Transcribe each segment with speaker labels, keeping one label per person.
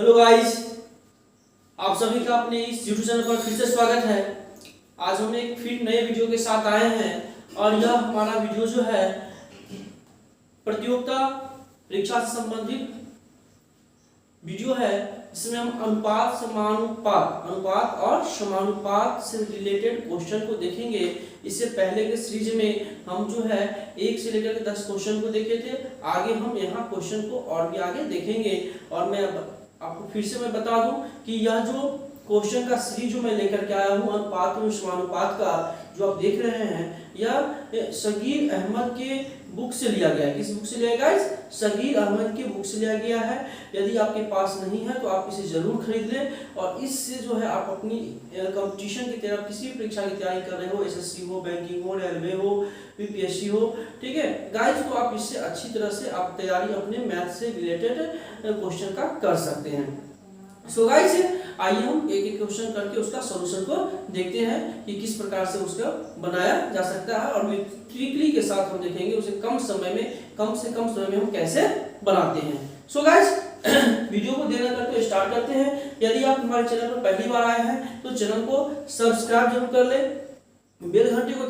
Speaker 1: Hello guys, आप सभी का अपने इस YouTube चैनल पर फिर से स्वागत है। आज हम एक फिर नए वीडियो के साथ आए हैं और यह हमारा वीडियो जो है प्रतियोगिता परीक्षा से संबंधित वीडियो है। इसमें हम अनुपात और समानुपात से रिलेटेड क्वेश्चन को देखेंगे। इससे पहले के सीरीज में हम जो है 1 से लेकर के 10 क्वेश्चन को देखे थे। आगे हम यहाँ क्वेश्चन को और भी आगे देखेंगे। और मैं आपको फिर से मैं बता दूं कि यह जो क्वेश्चन का सीरीज जो मैं लेकर के आया हूँ अनुपात और समानुपात का, जो आप देख रहे हैं, यह सगीर अहमद के बुक से लिया गया है। किस बुक से लिया गया है? सगीर अहमद के बुक से लिया गया है। यदि आपके पास नहीं है तो आप इसे जरूर खरीद लें और इससे जो है आप अपनी कंपटीशन की तैयारी, किसी भी परीक्षा की तैयारी कर रहे हो, एसएससी हो, बैंकिंग हो, रेलवे हो, यूपीएससी हो, ठीक है गाइस, तो आप इससे अच्छी तरह से आप तैयारी अपने मैथ से रिलेटेड क्वेश्चन का कर सकते हैं। सो गाइस, आइए हम एक एक क्वेश्चन करके उसका सॉल्यूशन को देखते हैं कि किस प्रकार से उसका बनाया जा सकता है और ट्रिकली के साथ हम देखेंगे उसे कम से कम समय में हम कैसे बनाते हैं। सो गाइस, वीडियो को देर न करके स्टार्ट करते हैं। यदि आप हमारे चैनल पर पहली बार आए हैं तो चैनल को सब्सक्राइब जरूर कर लें, बेल घंटी को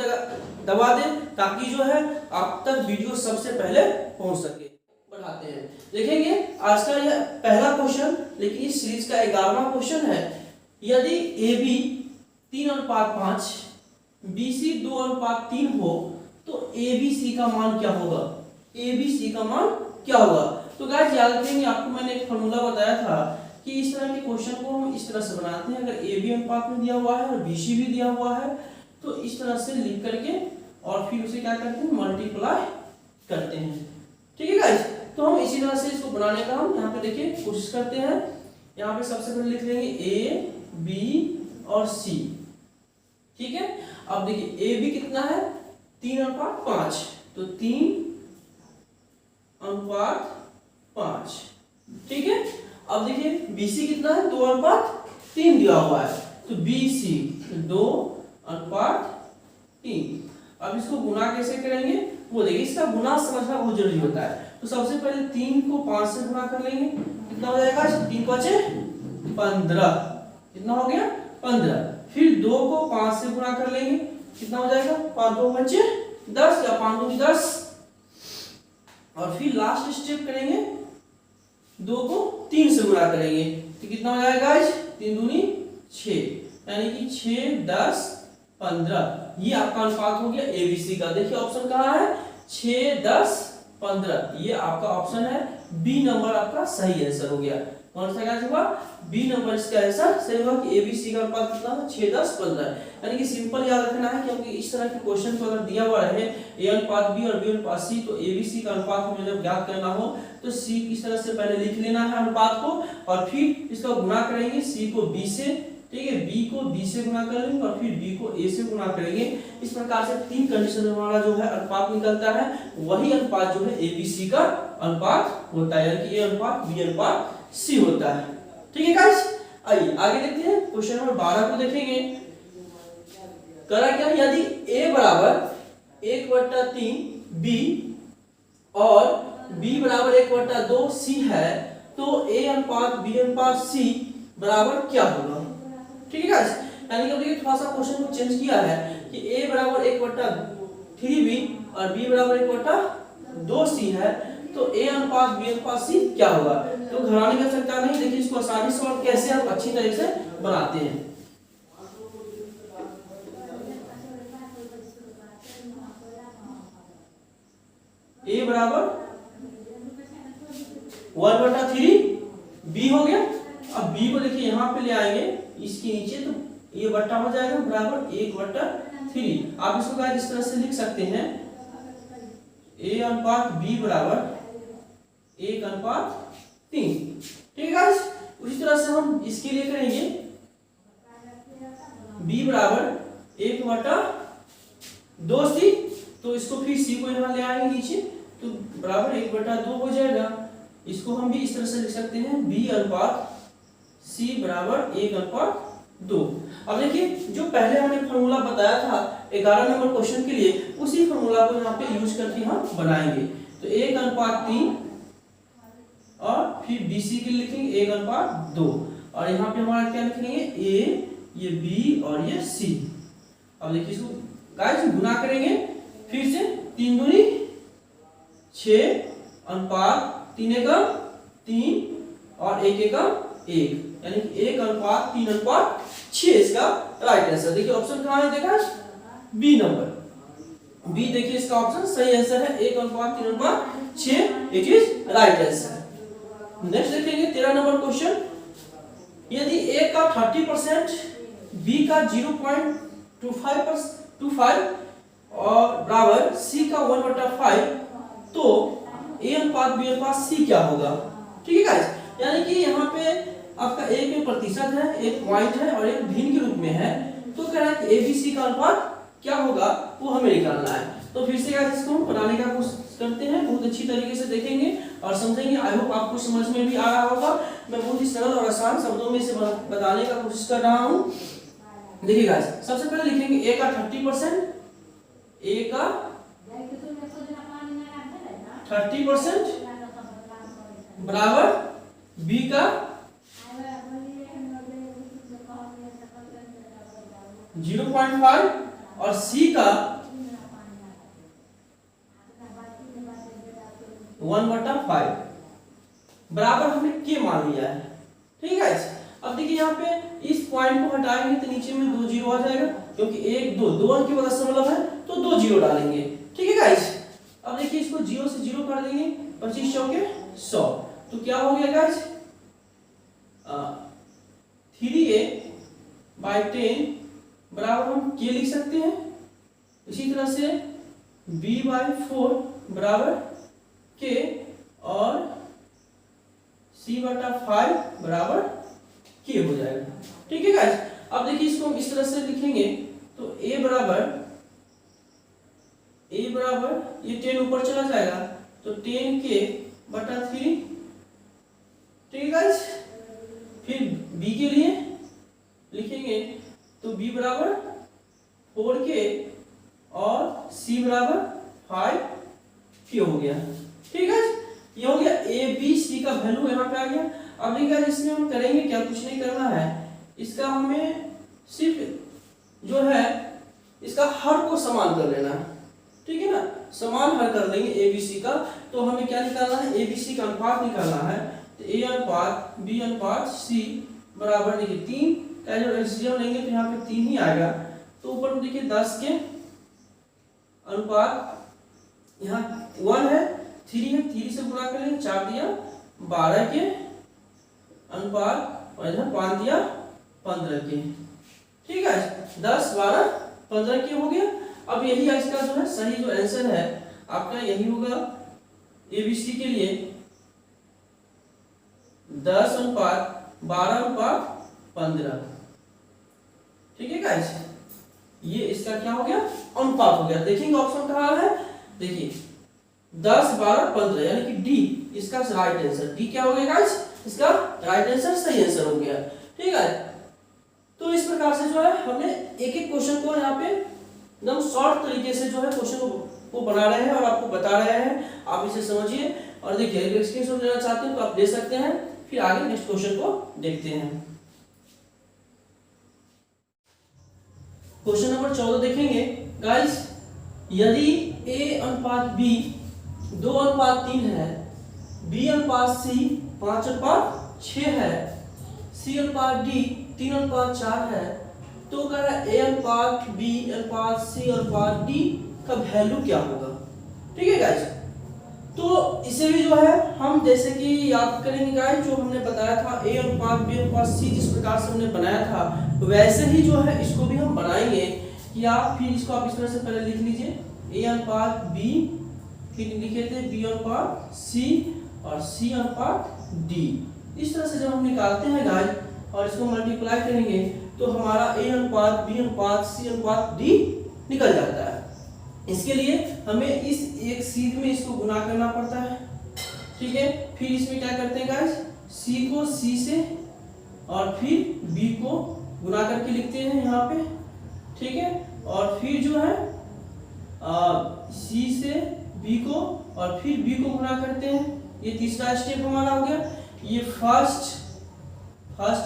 Speaker 1: दबा दें ताकि जो है आप तक वीडियो सबसे पहले पहुंच सके। बढ़ाते हैं, देखेंगे आज का यह पहला क्वेश्चन, लेकिन इस सीरीज का 11वां क्वेश्चन है। यदि AB 3:5, BC 2:3 हो तो ABC का मान क्या होगा? ABC का मान क्या होगा? तो गाइस याद रखेंगे, आपको मैंने एक फॉर्मूला बताया था कि इस तरह के क्वेश्चन को हम इस तरह से बनाते हैं। अगर AB अनुपात में दिया हुआ है और BC भी दिया हुआ है तो इस तरह से लिख करके और फिर उसे क्या करते हैं, मल्टीप्लाई करते हैं। ठीक है गाइस, तो हम इसी तरह से इसको बनाने का हम यहाँ पे देखिए कोशिश करते हैं। यहाँ पे सबसे पहले लिख लेंगे A, B और C, ठीक है। अब देखिए AB कितना है, 3:5, तो 3:5, ठीक है। अब देखिए BC कितना है, 2:3 दिया हुआ है, तो BC 2:3। अब इसको गुना कैसे करेंगे वो देखिए, इसका गुना समझना बहुत जरूरी होता है। तो सबसे पहले 3 को 5 से गुना कर लेंगे, कितना हो जाएगा, 3 × 5 = 15, कितना हो गया 15। फिर 2 को 5 से गुना कर लेंगे, कितना हो जाएगा, 5 × 2 = 10 या 5 × 2 = 10। और फिर लास्ट स्टेप करेंगे, 2 को 3 से गुना करेंगे तो कितना हो जाएगा गाइस, 3 दूनी 6, यानी कि 6, 10, 15। ये आपका अनुपात हो गया ABC का। देखिए ऑप्शन कहाँ है, 6, 10, 15, ये आपका ऑप्शन है बी नंबर, आपका सही आंसर हो गया। कौन सा आंसर हुआ, बी नंबर इसका आंसर सही हुआ कि ABC का अनुपात कितना है, 6, 10, 15। यानी कि सिंपल याद रखना है, क्योंकि इस तरह के क्वेश्चन को अगर दिया हुआ है A अनुपात B और B अनुपात C, तो ABC का अनुपात हमें जब ज्ञात करना हो तो C इस तरह से पहले लिख लेना है अनुपात को और फिर इसका गुना करेंगे C को B से, ठीक है, B को B से गुना कर लेंगे और फिर B को A से गुना करेंगे। इस प्रकार से 3 कंडीशन में हमारा जो है अनुपात निकलता है, वही अनुपात जो है ABC का अनुपात होता है, यानी कि A अनुपात B अनुपात C होता है। ठीक है गाइस, आइए आगे देखते हैं। क्वेश्चन नंबर 12 को देखेंगे। करा क्या, यदि A बराबर 1/3 B और B बराबर 1/2 C है तो A अनुपात B अनुपात C बराबर क्या होगा? ठीक है गाइस, यानी कि देखिए थोड़ा सा क्वेश्चन को चेंज किया है कि A बराबर 1/3 B और B बराबर 1/2 C है, तो A अनुपात B अनुपात C क्या होगा? तो घबराने की आवश्यकता नहीं। देखिए इसको आसानी से और कैसे आप अच्छी तरह से बनाते हैं। A बराबर 1/3 B हो गया। अब B को देखिए यहाँ पे ले आएंगे इसके नीचे, तो ये बट्टा हो जाएगा बराबर 1/3। आप इसको इस तरह से लिख सकते हैं, A अनुपात B बराबर 1/3। ठीक है गाइस, उसी तरह से हम इसके लिए करेंगे, B बराबर 1/2 C, तो इसको फिर C को यहाँ ले आएंगे नीचे, तो बराबर 1/2 हो जाएगा। इसको हम भी इस तरह से लिख सकते हैं, B अनुपात C बराबर 1/2। अब देखिए जो पहले हमने फॉर्मूला बताया था 11 नंबर क्वेश्चन के लिए, उसी फॉर्मूला को यहाँ पे यूज करके हम बनाएंगे। तो 1/3 और फिर BC के लिए लिखेंगे 1:2 और यहाँ पे हमारा क्या लिखेंगे A, ये B और ये C। अब देखिए इसको गाइस गुना करेंगे फिर से 3 दूनी 6 अनुपात 3 एकम 3 और 1 एकम 1 यानी कि 1:3:6 इसका राइट आंसर। देखिए ऑप्शन कहाँ है देखा बी नंबर, बी देखिए इसका ऑप्शन सही आंसर है 1:3:6 it is right answer. Next देखेंगे 13 नंबर क्वेश्चन, यदि A का 30% B का 0.25 और बराबर C का 1/5 तो A:B:C क्या होगा। ठीक है गाइस, यानी कि यहाँ पे आपका एक में प्रतिशत है, एक पॉइंट है और एक भिन्न के रूप में है, तो कह रहा है कि ABC का अनुपात क्या होगा वो हमें निकालना है। तो फिर से गाइस इसको हम बनाने का कोशिश करते हैं, बहुत अच्छी तरीके से देखेंगे और समझेंगे। आई होप आपको समझ में भी आ रहा होगा। मैं बहुत ही सरल और आसान शब्दों में इसे बताने का कोशिश कर रहा हूँ। देखिए गाइस सबसे पहले लिखेंगे A का 30%, A का 30% बराबर B का 0.5 और C का 1/5 बराबर हमने K मान लिया है। ठीक है गाइस, अब देखिए यहाँ पे इस पॉइंट को हटाएंगे तो नीचे में 2 जीरो आ जाएगा, क्योंकि 1 2 अंक के बाद दशमलव है तो 2 जीरो डालेंगे। ठीक है गाइस, अब देखिए इसको 0 से 0 कर देंगे, 25 चौके 100 तो क्या हो गया गाइस 3A/10 बराबर हम K लिख सकते हैं। इसी तरह से B/4 बराबर K और C/5 बराबर K हो जाएगा। ठीक है गाइस, अब देखिए इसको हम इस तरह से लिखेंगे तो A बराबर ये 10 ऊपर चला जाएगा तो 10K/3। ठीक है गाइस, फिर B के लिए लिखेंगे तो B बराबर 4K और C बराबर 5K हो गया। ठीक है, ये हो गया A B C का वैल्यू यहाँ पे आ गया। अब देखिए इसमें हम करेंगे क्या, कुछ नहीं करना है, इसका हमें सिर्फ जो है इसका हर को समान कर लेना है। ठीक है ना, समान हर कर लेंगे A B C का। तो हमें क्या निकालना है, A B C का अनुपात निकालना है। तो A:B:C बराबर देखिए 3 का जो एलसीएम लेंगे तो यहाँ पे 3 ही आएगा। तो ऊपर में देखिए 10 के अनुपात यहाँ 1 है, 3 है, 3 से गुणा करेंगे 4 दिया 12 के अनुपात और इधर 5 दिया 15 के। ठीक है, 10 12 15 के हो गया। अब यही इसका जो है सही जो आंसर है आपका यही होगा ABC के लिए 10:12:15। ठीक है गाइस, ये इसका क्या हो गया अनुपात हो गया। देखेंगे ऑप्शन कहाँ है, देखिए 10 12 15 यानी कि डी इसका राइट आंसर। डी क्या हो गया गाइस, इसका राइट आंसर सही आंसर हो गया। ठीक है, तो इस प्रकार से जो है हमने एक एक क्वेश्चन को यहाँ पे एकदम शॉर्ट तरीके से जो है क्वेश्चन को बना रहे हैं और आपको बता रहे हैं। आप इसे समझिए और देखिए अगर स्क्रीनशॉट लेना चाहते हैं तो आप ले सकते हैं। फिर आगे नेक्स्ट क्वेश्चन को देखते हैं। क्वेश्चन नंबर 14 देखेंगे गाइस, यदि A:B 2:3 है, B:C 5:6 है, C:D 3:4 है, तो कह रहा है A:B:C:D का वैल्यू क्या होगा। ठीक है गाइस, तो इसे भी जो है हम जैसे कि याद करेंगे गाइस, जो हमने बताया था A:B:C जिस प्रकार से हमने बनाया था वैसे ही जो है इसको भी हम बनाएंगे। या फिर इसको आप इस तरह से पहले लिख लीजिए A:B, फिर लिखे थे B:C और C:D। इस तरह से जब हम निकालते हैं गाइस और इसको मल्टीप्लाई करेंगे तो हमारा A:B:C:D निकल जाता है। इसके लिए हमें इस एक सीध में इसको गुना करना पड़ता है। ठीक है, फिर इसमें क्या करते हैं गाइस, C को C से और फिर B को गुना करके लिखते हैं यहाँ पे। ठीक है, और फिर जो है C से B को और फिर B को गुना करते हैं। ये तीसरा स्टेप हमारा हो गया। ये फर्स्ट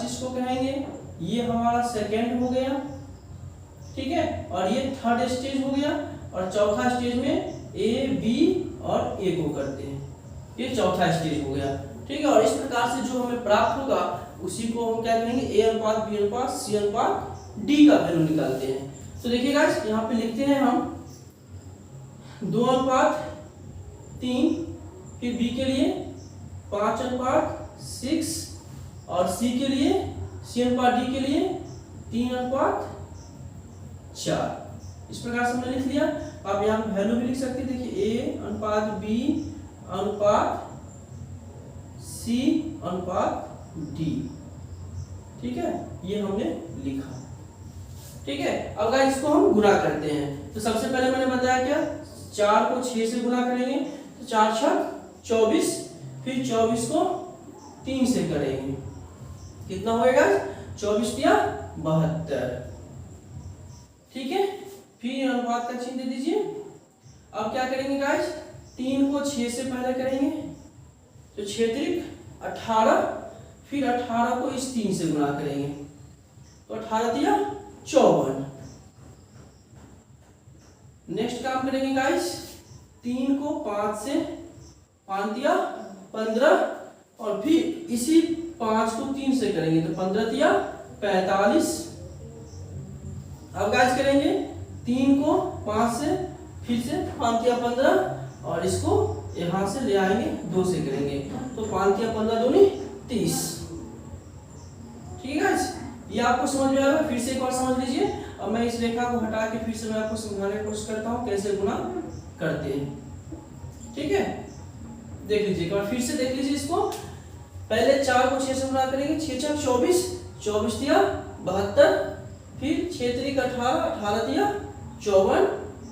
Speaker 1: इसको कहेंगे, ये हमारा सेकेंड हो गया, ठीक है। और ये थर्ड स्टेज हो गया, और चौथा स्टेज में ए बी और ए को करते हैं, ये चौथा स्टेज हो गया, ठीक है। और इस प्रकार से जो हमें प्राप्त होगा उसी को हम क्या कहेंगे, ए अनुपात बी अनुपात सी अनुपात डी का वैल्यू निकालते हैं। तो देखिए गाइस यहाँ पे लिखते हैं हम 2:3, फिर बी के लिए 5:6 और सी के लिए सी अनुपात डी के लिए 3:4। इस प्रकार से हमने लिख लिया। आप यहाँ पे वैल्यू भी लिख सकते हैं, देखिए ए अनुपात बी अनुपात सी अनुपात डी, ठीक है, ये हमने लिखा, ठीक है। अब गाइस इसको हम गुणा करते हैं। तो सबसे पहले मैंने बताया क्या, 4 को 6 से गुणा करेंगे तो 4 × 24, फिर 24 को 3 से करेंगे, कितना होएगा 24 या 72, ठीक है। फिर अनुपात का चिन्ह दे दीजिए। अब क्या करेंगे गाइस, 3 को 6 से पहले करेंगे तो 6 × 18, फिर 18 को इस 3 से गुणा करेंगे तो 18 × 54। नेक्स्ट काम करेंगे गाइस, 3 को 5 से 5 × 15, और फिर इसी 5 को 3 से करेंगे तो 15 × 45। अब गाइस करेंगे 3 को 5 से, फिर से 5 × 15, और इसको यहां से ले आएंगे 2 से करेंगे तो 5 × 15 दूनी 30, ठीक है गाइस। ये आपको समझ में आएगा। फिर से एक बार समझ लीजिए। अब मैं इस रेखा को हटा के फिर से मैं आपको समझाने की कोशिश करता हूँ कैसे गुणा करते हैं, ठीक है। देख लीजिए एक बार फिर से देख लीजिए इसको। पहले 4 को 6 से गुणा करेंगे, 6 × 24, 24 × 72, फिर 6 × 18, 18 × 54,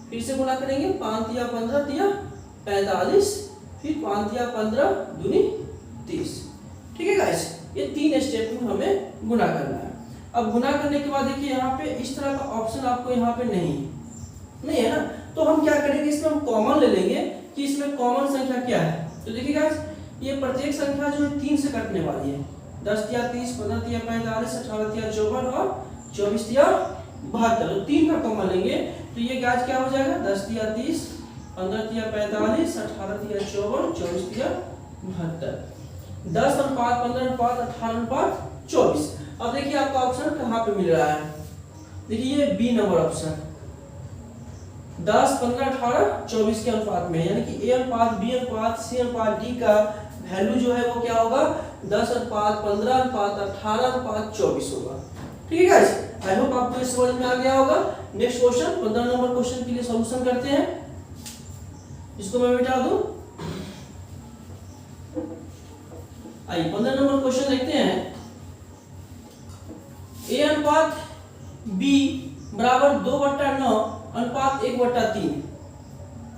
Speaker 1: फिर से गुणा करेंगे 5 × 15 × 45, फिर 5 × 15 दूनी 30, ठीक है गाइस। ये 3 स्टेप में हमें गुणा करना है। अब गुणा करने के बाद देखिए यहाँ पे इस तरह का ऑप्शन आपको यहाँ पे नहीं है ना, तो हम क्या करेंगे, इसमें हम कॉमन ले लेंगे कि इसमें कॉमन संख्या क्या है। तो देखिए गाइस ये प्रत्येक संख्या जो है 3 से कटने वाली है, 10 × 30, 15 × 45, 18 × 54 और 24 × 72, तो 3 का कॉमन लेंगे तो ये गाइस क्या हो जाएगा, 10 × 30, 15 × 45, 18 × 54, 24 × 72, 10 अनुपात 15 अनुपात 18 अनुपात 24। अब देखिए आपका ऑप्शन कहाँ पे मिल रहा है, देखिए ये बी नंबर ऑप्शन 10, 15, 18, 24 के अनुपात में, यानी कि ए अनुपात बी अनुपात सी अनुपात डी का वैल्यू जो है वो क्या होगा, 10 अनुपात 15 अनुपात 18 अनुपात 24 होगा, ठीक है गाइस। आई होप आपको ये समझ में आ गया होगा। नेक्स्ट क्वेश्चन 15 नंबर क्वेश्चन के लिए सॉल्यूशन करते हैं। इसको मैं मिटा दूं। आइए 15 नंबर क्वेश्चन देखते हैं। ए अनुपात बी बराबर 2/9 अनुपात 1/3,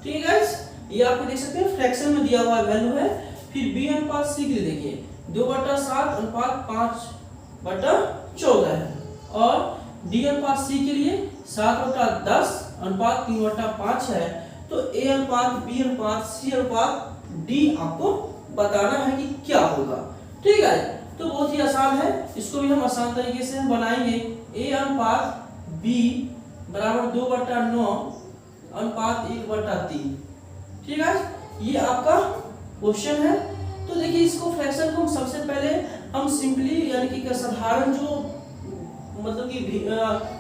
Speaker 1: ठीक है गाइस। ये आपको देख सकते हैं फ्रैक्शन में दिया हुआ वैल्यू है। फिर बी अनुपात सी के लिए देखिए 2/7 अनुपात 5/14 है, और डी अनुपात सी के लिए 7/10 अनुपात 3/5 है। तो ए अनुपात बी अनुपात सी अनुपात डी आपको बताना है कि क्या होगा, ठीक है। तो बहुत ही आसान है, इसको भी हम आसान तरीके से हम बनाएंगे। ए अनुपात बी बराबर 2/9 अनुपात 1/3, ठीक है। ये आपका क्वेश्चन है। तो देखिए इसको फ्रैक्शन को सबसे पहले हम सिंपली यानी कि साधारण जो मतलब कि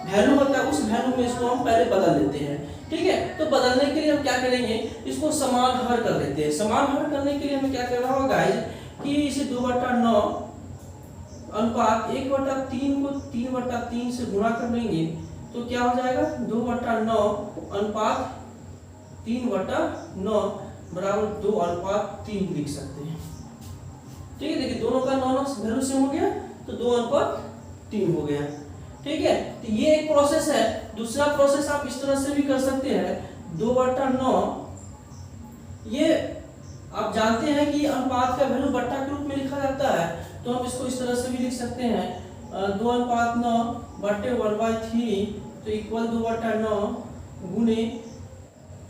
Speaker 1: वैल्यू होता है उस वैल्यू में इसको हम पहले बदल देते हैं, ठीक है। तो बदलने के लिए हम क्या करेंगे, इसको समान हर कर लेते हैं। समान हर करने के लिए हमें क्या करना होगा गाइस कि इसे 2/9 अनुपात 1/3 को 3/3 से गुणा कर लेंगे तो क्या हो जाएगा, 2/9 अनुपात 3/9 बराबर 2/3 लिख सकते हैं, ठीक है। देखिए दोनों का 9 वैल्यू सेम हो गया तो 2/3 हो गया, ठीक है। तो ये एक प्रोसेस है। दूसरा प्रोसेस आप इस तरह से भी कर सकते हैं, 2/9, ये आप जानते हैं कि अनुपात का वैल्यू बट्टा के रूप में लिखा जाता है, तो हम इसको इस तरह से भी लिख सकते हैं 2/9 बटे 1/3 तो इक्वल 2/9 गुने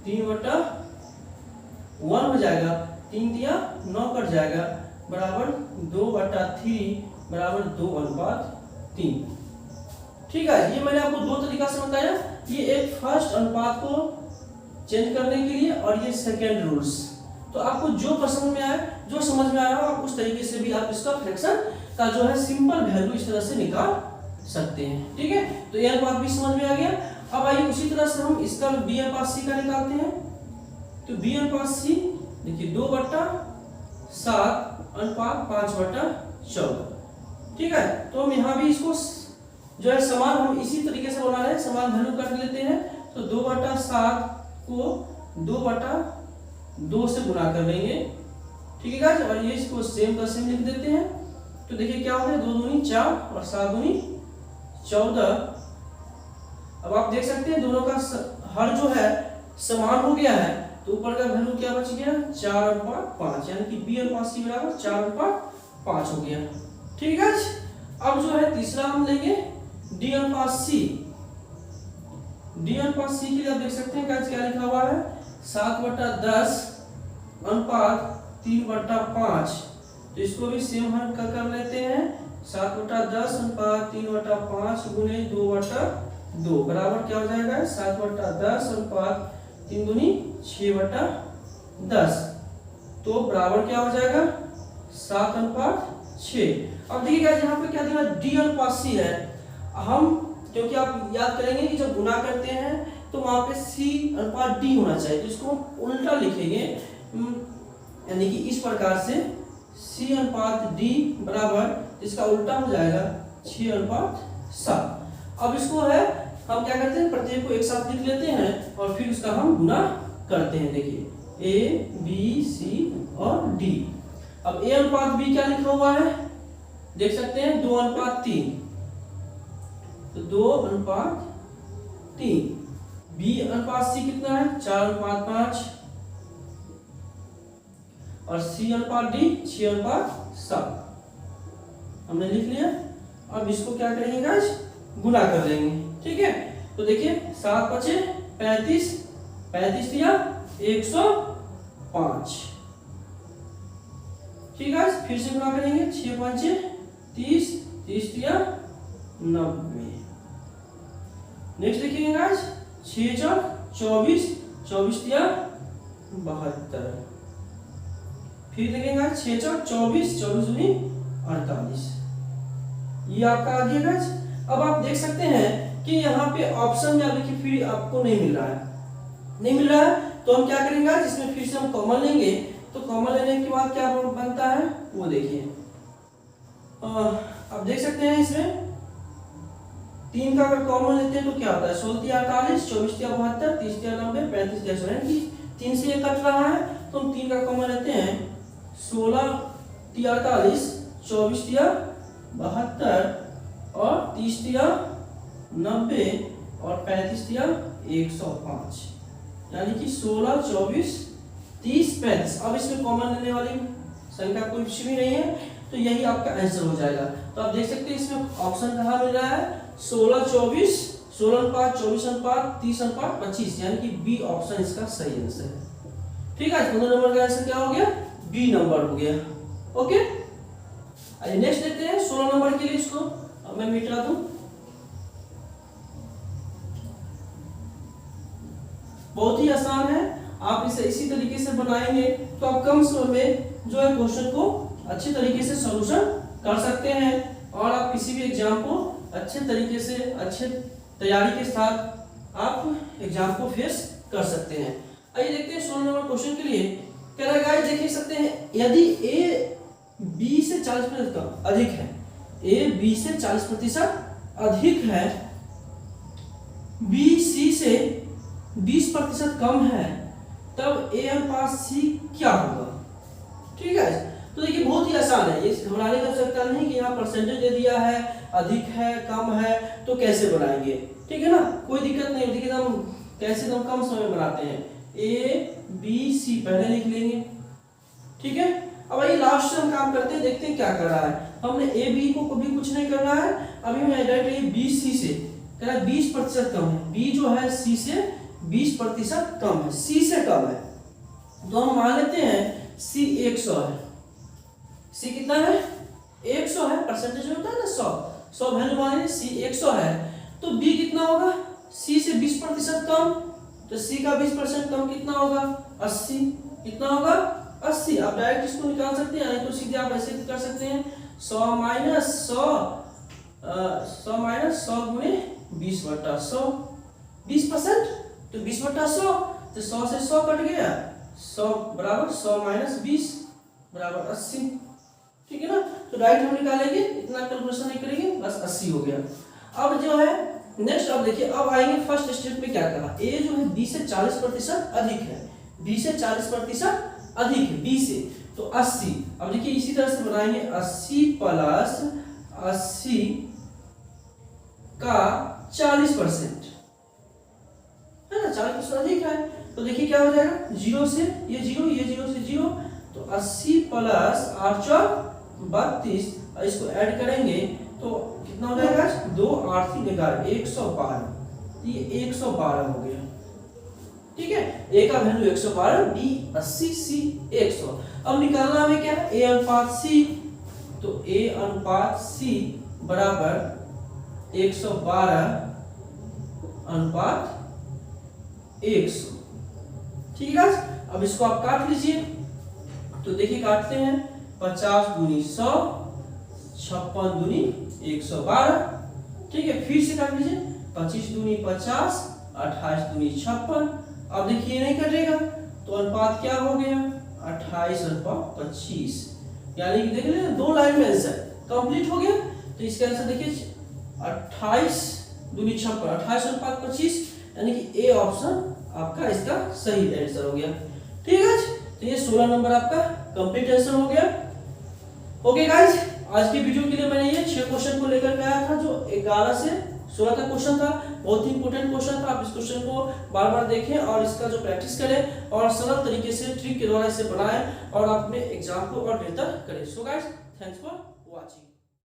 Speaker 1: 3/1 हो जाएगा। 3 दिया 9 कट जाएगा बराबर 2/3 बराबर 2:3। ठीक है, ये मैंने आपको दो तरीका से बताया। ये एक फर्स्ट अनुपात को चेंज करने के लिए और ये सेकेंड रूल्स। तो आपको जो पसंद में आए, जो समझ में आया हो, आप उस तरीके से भी आप इसका फ्रैक्शन का जो है सिंपल वैल्यू इस तरह से निकाल सकते हैं। ठीक है, तो यह बात भी समझ में आ गया। अब आइए उसी तरह से हम इसका b अनुपात c का निकालते हैं। तो b अनुपात c देखिए 2/7 अनुपात 5/14। ठीक है, तो हम यहाँ भी इसको जो है समान हम इसी तरीके से बना रहे हैं, समान वैल्यू कर लेते हैं। तो 2/7 को 2/2 से गुणा कर लेंगे। ठीक है गाइस, और ये इसको सेम का सेम लिख देते हैं। तो देखिए क्या हो गया, 2 दूनी 4 और 7 दूनी 14। अब आप देख सकते हैं दोनों का हर जो है समान हो गया है। तो ऊपर का वैल्यू क्या बच गया, 4/5, यानी कि b अनुपात c बराबर 4/5 हो गया। ठीक है, अब जो है तीसरा हम लेंगे d अनुपात c। d अनुपात c के लिए आप देख सकते हैं गाइस क्या लिखा हुआ है, 7/10 अनुपात 3/5। तो इसको भी सेम हम कर लेते हैं, 7/10 अनुपात 3/5 गुने 2/2 बराबर क्या हो जाएगा, 7/10 अनुपात 3 दूनी 6/10। तो बराबर क्या हो जाएगा, 7/6। अब देखिएगा यहाँ पे क्या दिया, d अनुपात c है। हम क्योंकि आप याद करेंगे कि जब गुना करते हैं तो वहां पे c अनुपात d होना चाहिए, तो इसको हम उल्टा लिखेंगे, यानी कि इस प्रकार से c अनुपात d बराबर इसका उल्टा हो जाएगा 6/7। अब इसको है हम क्या करते हैं, प्रत्येक को एक साथ लिख लेते हैं और फिर उसका हम गुना करते हैं। देखिए a b c और d। अब a अनुपात b क्या लिखा हुआ है, देख सकते हैं 2/3। तो 2/3। b अनुपात c कितना है, 4/5 और c अनुपात d 6/7 हमने लिख लिया। अब इसको क्या करेंगे गाइस, गुना कर लेंगे। ठीक है, तो देखिए 7 × 5 35, 35 दिया 105। ठीक है, फिर से गुना करेंगे, 6 × 5 30, 30 दिया 90। नेक्स्ट देखिए गाइस, 6 × 24, 24 दिया 72। फिर देखेंगे 6 × 24, 24 दूनी 48। ये आपका आ गया गाइस। अब आप देख सकते हैं कि यहाँ पे ऑप्शन में देखिए फिर आपको नहीं मिल रहा है, नहीं मिल रहा है। तो हम क्या करेंगे, इसमें फिर से हम कॉमन लेंगे। तो कॉमन लेने के बाद क्या बनता है वो देखिए, अब देख सकते हैं इसमें 3 का अगर कॉमन लेते हैं तो क्या होता है, 16 48, 24 72, 30 90, 35 100। 3 से ये कट रहा है तो हम 3 का कॉमन लेते हैं, 16 48, 24 72 और 30 90 और 35 105, यानी कि 16 24 30 35। अब इसमें कॉमन लेने वाली संख्या कुछ भी नहीं है, तो यही आपका आंसर हो जाएगा। तो आप देख सकते हैं इसमें ऑप्शन कहाँ मिल रहा है, 16 24, 16 अनुपात 24 अनुपात 30 अनुपात 25, यानी कि बी ऑप्शन इसका सही आंसर है। ठीक है, 15 नंबर का आंसर क्या हो गया, बी नंबर हो गया। ओके, आइए नेक्स्ट देखते हैं 16 नंबर के लिए। इसको अब मैं मिटा दूं, बहुत ही आसान है। आप इसे इसी तरीके से बनाएंगे तो आप कम समय में जो है क्वेश्चन को अच्छे तरीके से सॉल्यूशन कर सकते हैं और आप किसी भी एग्जाम को अच्छे तरीके से अच्छे तैयारी के साथ आप एग्जाम को फेस कर सकते हैं। आइए देखते हैं 16 नंबर क्वेश्चन के लिए। कह रहा है गाइस, देख सकते हैं यदि a b से 40% अधिक है, a b से 40% अधिक है, b c से 20% कम है, तब a अनुपात c क्या होगा। ठीक है, तो देखिए बहुत ही आसान है, ये घबराने की आवश्यकता नहीं कि यहाँ परसेंटेज दे दिया है, अधिक है कम है तो कैसे बनाएंगे। ठीक है ना, कोई दिक्कत नहीं होती कि हम कैसे हम कम समय बनाते हैं। a b c पहले लिख लेंगे। ठीक है, अब आइए लास्ट से हम काम करते हैं, देखते हैं क्या कर रहा है। हमने a b को कभी कुछ नहीं करना है, अभी मैं डायरेक्ट b c से कह रहा है 20% कम है, b जो है c से 20% कम है, c से कम है। तो हम मान लेते हैं सी 100 है, सी कितना है 100 है, परसेंटेज होता है ना 100 वैल्यू माने सी 100 है, तो बी कितना होगा सी से 20% कम, तो सी का 20% कम कितना होगा 80, कितना होगा 80। आप डायरेक्ट इसको निकाल सकते हैं, तो सीधे आप ऐसे कर सकते हैं 100 माइनस 100 गुणे 20/100, 20% तो 20/100, तो 100 से 100 कट गया, 100 बराबर 100 माइनस 20 बराबर 80, ठीक है ना। तो डायरेक्ट हम निकालेंगे, इतना कैलकुलेशन नहीं करेंगे, बस 80 हो गया। अब जो है नेक्स्ट अब देखिए, अब आएंगे फर्स्ट स्टेप में क्या कहा, ए जो है बी से 40% अधिक है, बी से 40% अधिक है बी से, तो 80। अब देखिए इसी तरह से बनाएंगे 80 प्लस 80 का 40% है ना, 40% अधिक है, तो देखिए क्या हो जाएगा, जीरो से ये जीरो, ये जीरो से जीरो, तो 80 प्लस 8 चौक 32, और इसको ऐड करेंगे तो कितना हो जाएगा 2 8 3 11 112, ये 112 हो गया, ठीक है। ए का वैल्यू 112, बी 80, सी 100। अब निकालना हमें क्या है, ए अनुपात सी, तो ए अनुपात सी बराबर 112 अनुपात 100, ठीक है। अब इसको आप काट लीजिए, तो देखिए काटते हैं, 50 दूनी 100, 56 दूनी 112, ठीक है। फिर से काट लीजिए, 25 दूनी 50, 28 दूनी 56। अब देखिए नहीं कटेगा, तो अनुपात क्या हो गया 28 अनुपात 25, यानी कि देख लीजिए 2 लाइन में आंसर कंप्लीट हो गया। तो इसका आंसर देखिए 28 दूनी 56, 28 अनुपात 25, यानी कि ए ऑप्शन आपका इसका सही आंसर हो गया, ठीक है। तो ये 16 नंबर आपका कंप्लीट आंसर हो गया। ओके गाइस, आज की वीडियो के लिए मैंने ये 6 क्वेश्चन को लेकर के आया था, जो 11 से 16 का क्वेश्चन था, बहुत ही इंपॉर्टेंट क्वेश्चन था। आप इस क्वेश्चन को बार बार देखें और इसका जो प्रैक्टिस करें और सरल तरीके से ट्रिक के द्वारा इसे बनाएं और अपने एग्जाम को और बेहतर करें। So guys, thanks for watching.